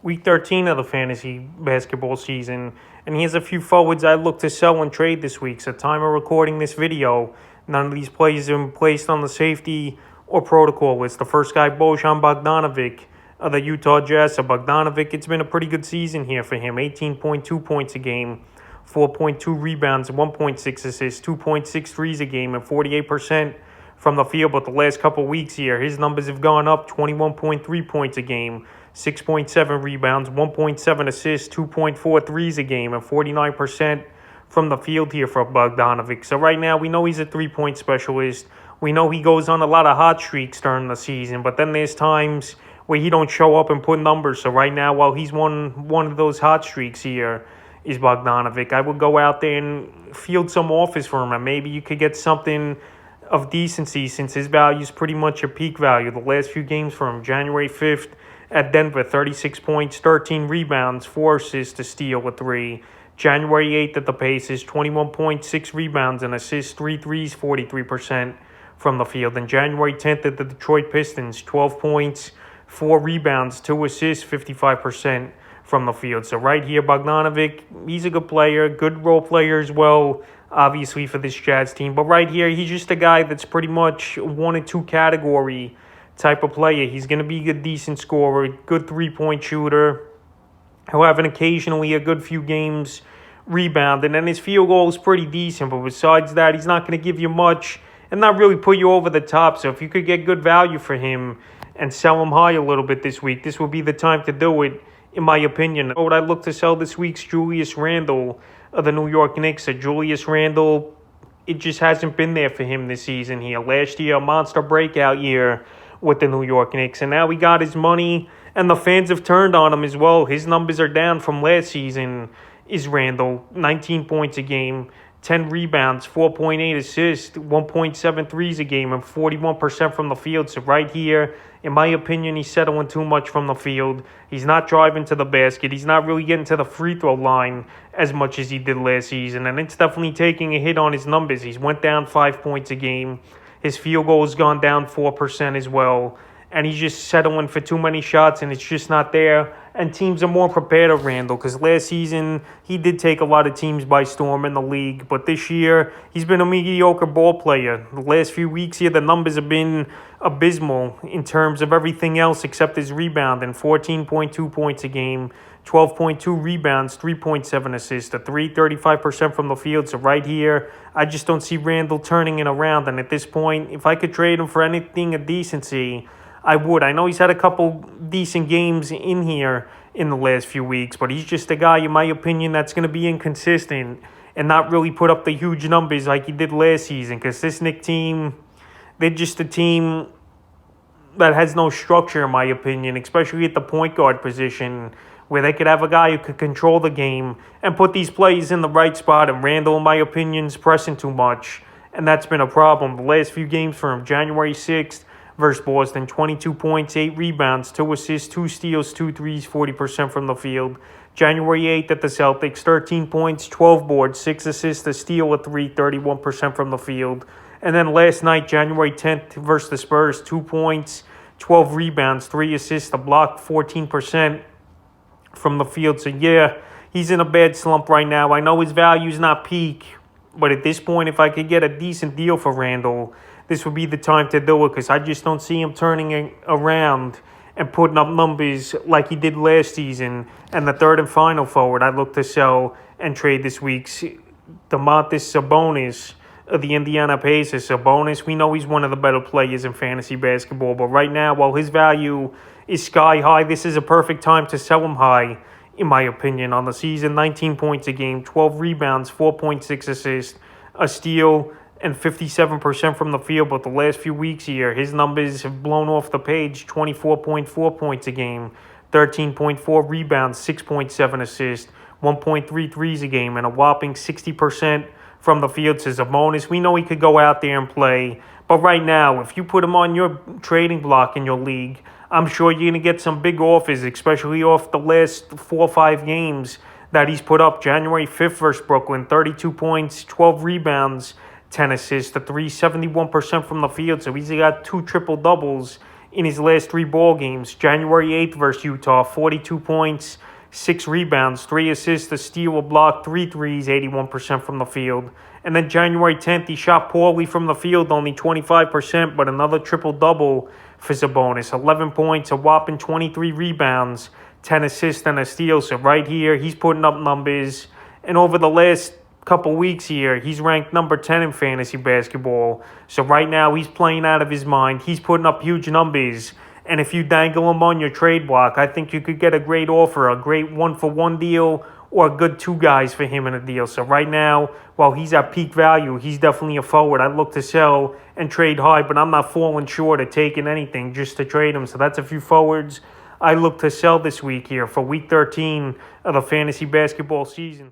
Week 13 of the fantasy basketball season, and here's a few forwards I look to sell and trade this week. So, time of recording this video, none of these players have been placed on the safety or protocol list. The first guy, Bogdan Bogdanovic of the Utah Jazz. So, Bogdanovic, it's been a pretty good season here for him. 18.2 points a game, 4.2 rebounds, 1.6 assists, 2.6 threes a game, and 48% from the field. But the last couple weeks here, his numbers have gone up: 21.3 points a game, 6.7 rebounds, 1.7 assists, 2.4 threes a game, and 49% from the field here for Bogdanovic. So right now, we know he's a three-point specialist. We know he goes on a lot of hot streaks during the season, but then there's times where he don't show up and put numbers. So right now, while he's one of those hot streaks here, is Bogdanovic, I would go out there and field some offers for him, and maybe you could get something of decency since his value is pretty much a peak value. The last few games for him: January 5th at Denver, 36 points, 13 rebounds, 4 assists, a steal, a 3. January 8th at the Pacers, 21.6 rebounds and assists, 3 threes, 43% from the field. And January 10th at the Detroit Pistons, 12 points, 4 rebounds, 2 assists, 55% from the field. So right here, Bogdanovic, he's a good player, good role player as well, obviously, for this Jazz team. But right here, he's just a guy that's pretty much 1 and 2 category type of player. He's going to be a decent scorer, good three-point shooter. He'll have occasionally a good few games rebound, and then his field goal is pretty decent. But besides that, he's not going to give you much and not really put you over the top. So if you could get good value for him and sell him high a little bit this week, this would be the time to do it, in my opinion. What I look to sell this week's Julius Randle of the New York Knicks. So Julius Randle, it just hasn't been there for him this season here. Last year, a monster breakout year with the New York Knicks, and now he got his money, and the fans have turned on him as well. His numbers are down from last season. Is Randle 19 points a game, 10 rebounds, 4.8 assists, 1.7 threes a game, and 41% from the field. So right here, in my opinion, he's settling too much from the field. He's not driving to the basket. He's not really getting to the free throw line as much as he did last season, and it's definitely taking a hit on his numbers. He's went down 5 points a game. His field goal has gone down 4% as well. And he's just settling for too many shots, and it's just not there. And teams are more prepared of Randle, because last season he did take a lot of teams by storm in the league. But this year, he's been a mediocre ball player. The last few weeks here, the numbers have been abysmal in terms of everything else except his rebounding. 14.2 points a game, 12.2 rebounds, 3.7 assists, a 35% from the field. So right here, I just don't see Randle turning it around. And at this point, if I could trade him for anything of decency, I would. I know he's had a couple decent games in here in the last few weeks, but he's just a guy, in my opinion, that's going to be inconsistent and not really put up the huge numbers like he did last season, because this Knicks team, they're just a team that has no structure, in my opinion, especially at the point guard position, where they could have a guy who could control the game and put these plays in the right spot. And Randle, in my opinion, is pressing too much, and that's been a problem. The last few games for him: January 6th versus Boston, 22 points, 8 rebounds, 2 assists, 2 steals, 2 threes, 40% from the field. January 8th at the Celtics, 13 points, 12 boards, 6 assists, a steal, a 3, 31% from the field. And then last night, January 10th versus the Spurs, 2 points, 12 rebounds, 3 assists, a block, 14% from the field. So yeah, he's in a bad slump right now. I know his value's not peak, but at this point, if I could get a decent deal for Randle, this would be the time to do it, because I just don't see him turning around and putting up numbers like he did last season. And the third and final forward I look to sell and trade this week's Domantas Sabonis of the Indiana Pacers. Sabonis, we know he's one of the better players in fantasy basketball, but right now, while his value is sky high, this is a perfect time to sell him high, in my opinion. On the season, 19 points a game, 12 rebounds, 4.6 assists, a steal, and 57% from the field. But the last few weeks here, his numbers have blown off the page: 24.4 points a game, 13.4 rebounds, 6.7 assists, 1.3 threes a game, and a whopping 60% from the field. To Sabonis, we know he could go out there and play, but right now, if you put him on your trading block in your league, I'm sure you're going to get some big offers, especially off the last 4 or 5 games that he's put up. January 5th versus Brooklyn, 32 points, 12 rebounds, 10 assists, the 3, 71% from the field. So he's got 2 triple-doubles in his last 3 ball games. January 8th versus Utah, 42 points, 6 rebounds, 3 assists, a steal, a block, 3 threes, 81% from the field. And then January 10th, he shot poorly from the field, only 25%, but another triple-double for Sabonis. 11 points, a whopping 23 rebounds, 10 assists, and a steal. So right here, he's putting up numbers. And over the last couple weeks here, he's ranked number 10 in fantasy basketball. So right now, he's playing out of his mind. He's putting up huge numbers. And if you dangle him on your trade block, I think you could get a great offer, a great 1-for-1 deal, or a good 2 guys for him in a deal. So right now, while he's at peak value, he's definitely a forward. I'd look to sell and trade high, but I'm not falling short of taking anything just to trade him. So that's a few forwards I look to sell this week here for week 13 of the fantasy basketball season.